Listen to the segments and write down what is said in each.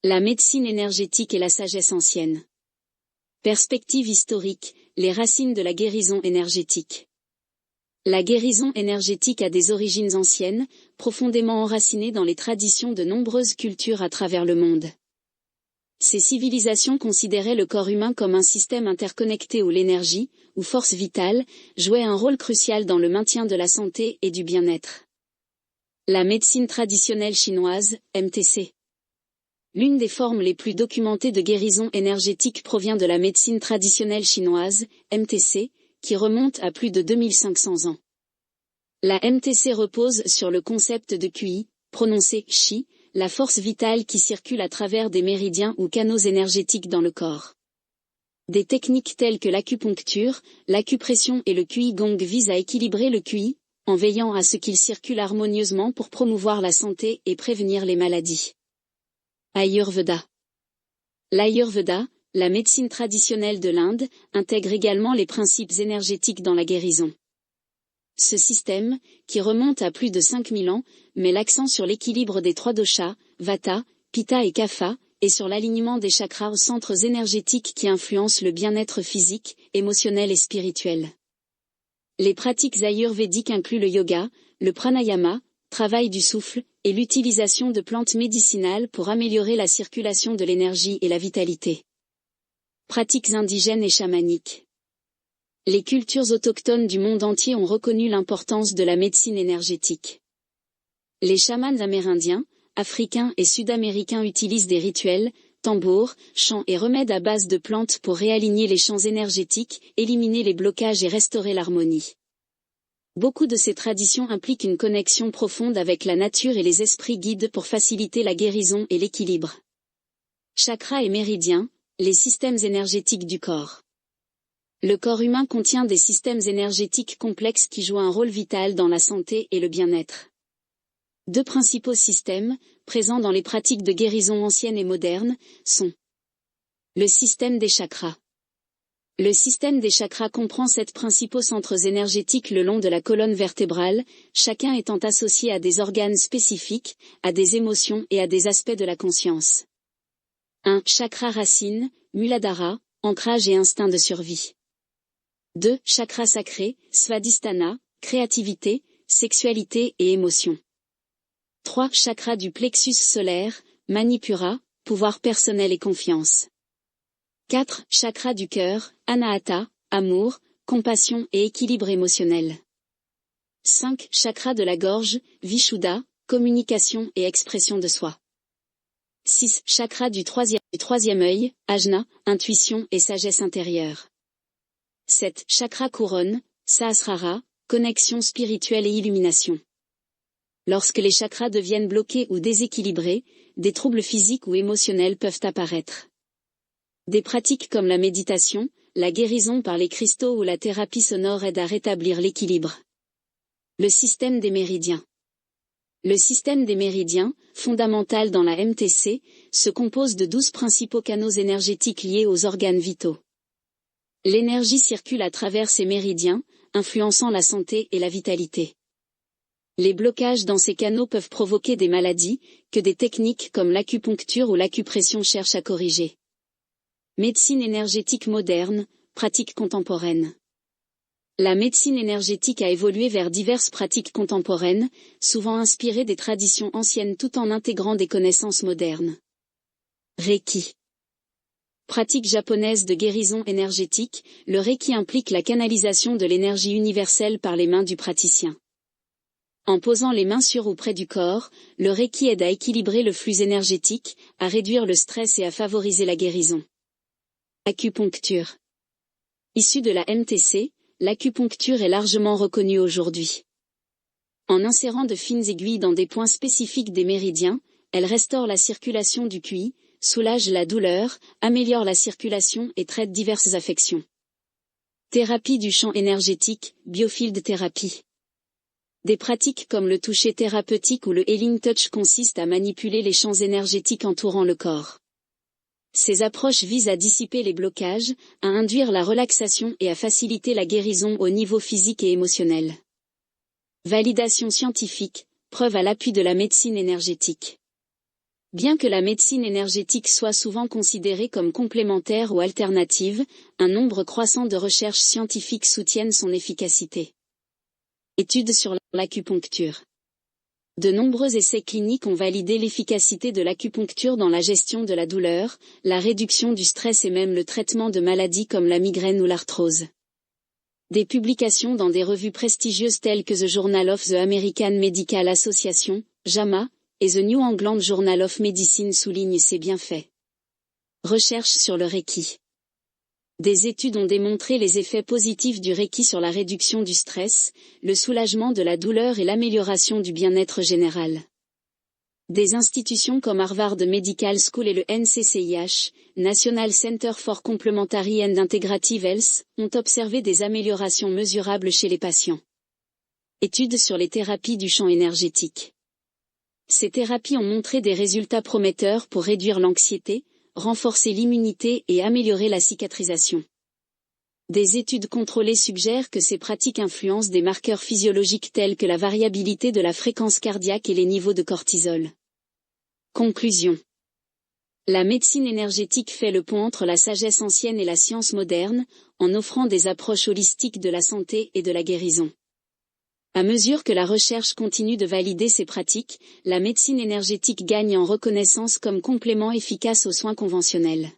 La médecine énergétique et la sagesse ancienne. Perspective historique, les racines de la guérison énergétique. La guérison énergétique a des origines anciennes, profondément enracinées dans les traditions de nombreuses cultures à travers le monde. Ces civilisations considéraient le corps humain comme un système interconnecté où l'énergie, ou force vitale, jouait un rôle crucial dans le maintien de la santé et du bien-être. La médecine traditionnelle chinoise, MTC. L'une des formes les plus documentées de guérison énergétique provient de la médecine traditionnelle chinoise, MTC, qui remonte à plus de 2500 ans. La MTC repose sur le concept de QI, prononcé Qi, la force vitale qui circule à travers des méridiens ou canaux énergétiques dans le corps. Des techniques telles que l'acupuncture, l'acupression et le QI Gong visent à équilibrer le QI, en veillant à ce qu'il circule harmonieusement pour promouvoir la santé et prévenir les maladies. Ayurveda. L'Ayurveda, la médecine traditionnelle de l'Inde, intègre également les principes énergétiques dans la guérison. Ce système, qui remonte à plus de 5000 ans, met l'accent sur l'équilibre des 3 doshas, Vata, Pitta et Kapha, et sur l'alignement des chakras aux centres énergétiques qui influencent le bien-être physique, émotionnel et spirituel. Les pratiques ayurvédiques incluent le yoga, le pranayama, travail du souffle, et l'utilisation de plantes médicinales pour améliorer la circulation de l'énergie et la vitalité. Pratiques indigènes et chamaniques. Les cultures autochtones du monde entier ont reconnu l'importance de la médecine énergétique. Les chamans amérindiens, africains et sud-américains utilisent des rituels, tambours, chants et remèdes à base de plantes pour réaligner les champs énergétiques, éliminer les blocages et restaurer l'harmonie. Beaucoup de ces traditions impliquent une connexion profonde avec la nature et les esprits guides pour faciliter la guérison et l'équilibre. Chakras et méridiens, les systèmes énergétiques du corps. Le corps humain contient des systèmes énergétiques complexes qui jouent un rôle vital dans la santé et le bien-être. 2 principaux systèmes, présents dans les pratiques de guérison anciennes et modernes, sont le système des chakras. Le système des chakras comprend 7 principaux centres énergétiques le long de la colonne vertébrale, chacun étant associé à des organes spécifiques, à des émotions et à des aspects de la conscience. 1. Chakra racine, Muladhara, ancrage et instinct de survie. 2. Chakra sacré, Svadhisthana, créativité, sexualité et émotion. 3. Chakra du plexus solaire, Manipura, pouvoir personnel et confiance. 4. Chakra du cœur, Anahata, amour, compassion et équilibre émotionnel. 5. Chakra de la gorge, Vishuddha, communication et expression de soi. 6. Chakra du troisième œil, Ajna, intuition et sagesse intérieure. 7. Chakra couronne, Sahasrara, connexion spirituelle et illumination. Lorsque les chakras deviennent bloqués ou déséquilibrés, des troubles physiques ou émotionnels peuvent apparaître. Des pratiques comme la méditation, la guérison par les cristaux ou la thérapie sonore aident à rétablir l'équilibre. Le système des méridiens. Le système des méridiens, fondamental dans la MTC, se compose de 12 principaux canaux énergétiques liés aux organes vitaux. L'énergie circule à travers ces méridiens, influençant la santé et la vitalité. Les blocages dans ces canaux peuvent provoquer des maladies, que des techniques comme l'acupuncture ou l'acupression cherchent à corriger. Médecine énergétique moderne, pratique contemporaine. La médecine énergétique a évolué vers diverses pratiques contemporaines, souvent inspirées des traditions anciennes tout en intégrant des connaissances modernes. Reiki. Pratique japonaise de guérison énergétique, le Reiki implique la canalisation de l'énergie universelle par les mains du praticien. En posant les mains sur ou près du corps, le Reiki aide à équilibrer le flux énergétique, à réduire le stress et à favoriser la guérison. Acupuncture. Issue de la MTC, l'acupuncture est largement reconnue aujourd'hui. En insérant de fines aiguilles dans des points spécifiques des méridiens, elle restaure la circulation du QI, soulage la douleur, améliore la circulation et traite diverses affections. Thérapie du champ énergétique, Biofield Therapy. Des pratiques comme le toucher thérapeutique ou le Healing Touch consistent à manipuler les champs énergétiques entourant le corps. Ces approches visent à dissiper les blocages, à induire la relaxation et à faciliter la guérison au niveau physique et émotionnel. Validation scientifique, preuve à l'appui de la médecine énergétique. Bien que la médecine énergétique soit souvent considérée comme complémentaire ou alternative, un nombre croissant de recherches scientifiques soutiennent son efficacité. Études sur l'acupuncture. De nombreux essais cliniques ont validé l'efficacité de l'acupuncture dans la gestion de la douleur, la réduction du stress et même le traitement de maladies comme la migraine ou l'arthrose. Des publications dans des revues prestigieuses telles que The Journal of the American Medical Association, JAMA, et The New England Journal of Medicine soulignent ses bienfaits. Recherche sur le Reiki. Des études ont démontré les effets positifs du Reiki sur la réduction du stress, le soulagement de la douleur et l'amélioration du bien-être général. Des institutions comme Harvard Medical School et le NCCIH, National Center for Complementary and Integrative Health, ont observé des améliorations mesurables chez les patients. Études sur les thérapies du champ énergétique. Ces thérapies ont montré des résultats prometteurs pour réduire l'anxiété, renforcer l'immunité et améliorer la cicatrisation. Des études contrôlées suggèrent que ces pratiques influencent des marqueurs physiologiques tels que la variabilité de la fréquence cardiaque et les niveaux de cortisol. Conclusion. La médecine énergétique fait le pont entre la sagesse ancienne et la science moderne, en offrant des approches holistiques de la santé et de la guérison. À mesure que la recherche continue de valider ces pratiques, la médecine énergétique gagne en reconnaissance comme complément efficace aux soins conventionnels.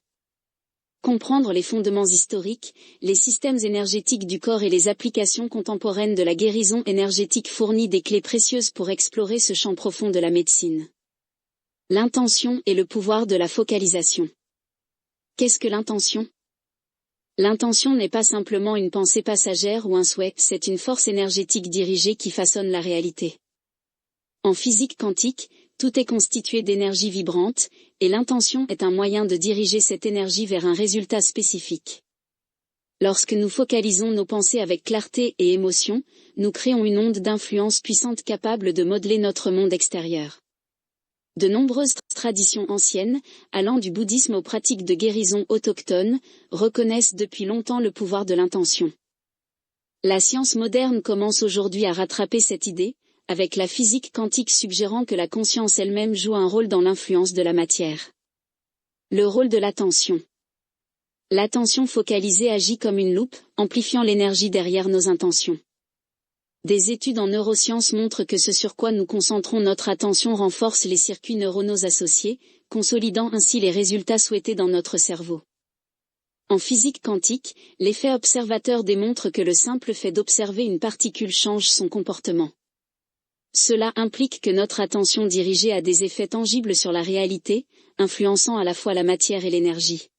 Comprendre les fondements historiques, les systèmes énergétiques du corps et les applications contemporaines de la guérison énergétique fournit des clés précieuses pour explorer ce champ profond de la médecine. L'intention et le pouvoir de la focalisation. Qu'est-ce que l'intention ? L'intention n'est pas simplement une pensée passagère ou un souhait, c'est une force énergétique dirigée qui façonne la réalité. En physique quantique, tout est constitué d'énergie vibrante, et l'intention est un moyen de diriger cette énergie vers un résultat spécifique. Lorsque nous focalisons nos pensées avec clarté et émotion, nous créons une onde d'influence puissante capable de modeler notre monde extérieur. De nombreuses traditions anciennes, allant du bouddhisme aux pratiques de guérison autochtones, reconnaissent depuis longtemps le pouvoir de l'intention. La science moderne commence aujourd'hui à rattraper cette idée, avec la physique quantique suggérant que la conscience elle-même joue un rôle dans l'influence de la matière. Le rôle de l'attention. L'attention focalisée agit comme une loupe, amplifiant l'énergie derrière nos intentions. Des études en neurosciences montrent que ce sur quoi nous concentrons notre attention renforce les circuits neuronaux associés, consolidant ainsi les résultats souhaités dans notre cerveau. En physique quantique, l'effet observateur démontre que le simple fait d'observer une particule change son comportement. Cela implique que notre attention dirigée a des effets tangibles sur la réalité, influençant à la fois la matière et l'énergie.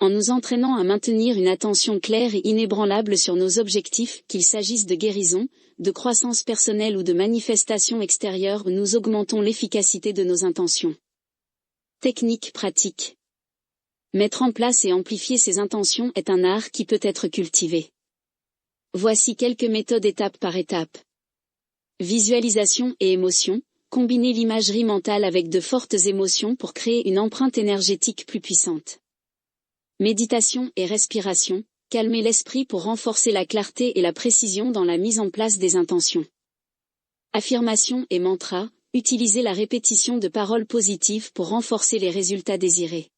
En nous entraînant à maintenir une attention claire et inébranlable sur nos objectifs, qu'il s'agisse de guérison, de croissance personnelle ou de manifestations extérieures, nous augmentons l'efficacité de nos intentions. Technique pratique. Mettre en place et amplifier ses intentions est un art qui peut être cultivé. Voici quelques méthodes étape par étape. Visualisation et émotion. Combiner l'imagerie mentale avec de fortes émotions pour créer une empreinte énergétique plus puissante. Méditation et respiration, calmer l'esprit pour renforcer la clarté et la précision dans la mise en place des intentions. Affirmation et mantra, utiliser la répétition de paroles positives pour renforcer les résultats désirés.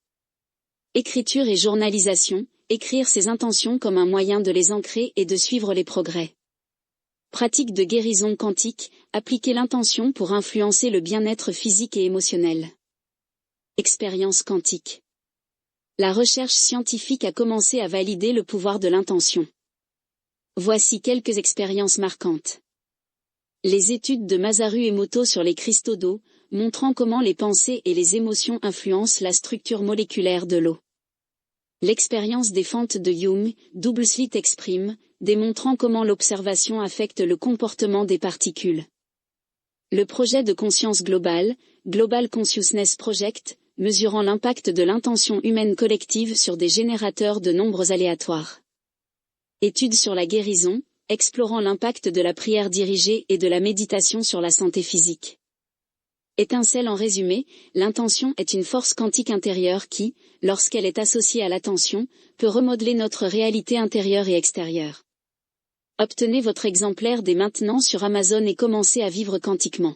Écriture et journalisation, écrire ses intentions comme un moyen de les ancrer et de suivre les progrès. Pratique de guérison quantique, appliquer l'intention pour influencer le bien-être physique et émotionnel. Expérience quantique. La recherche scientifique a commencé à valider le pouvoir de l'intention. Voici quelques expériences marquantes. Les études de Masaru Emoto sur les cristaux d'eau, montrant comment les pensées et les émotions influencent la structure moléculaire de l'eau. L'expérience des fentes de Jung, Double Slit exprime, démontrant comment l'observation affecte le comportement des particules. Le projet de conscience globale, Global Consciousness Project, mesurant l'impact de l'intention humaine collective sur des générateurs de nombres aléatoires. Études sur la guérison, explorant l'impact de la prière dirigée et de la méditation sur la santé physique. Étincelle en résumé, l'intention est une force quantique intérieure qui, lorsqu'elle est associée à l'attention, peut remodeler notre réalité intérieure et extérieure. Obtenez votre exemplaire dès maintenant sur Amazon et commencez à vivre quantiquement.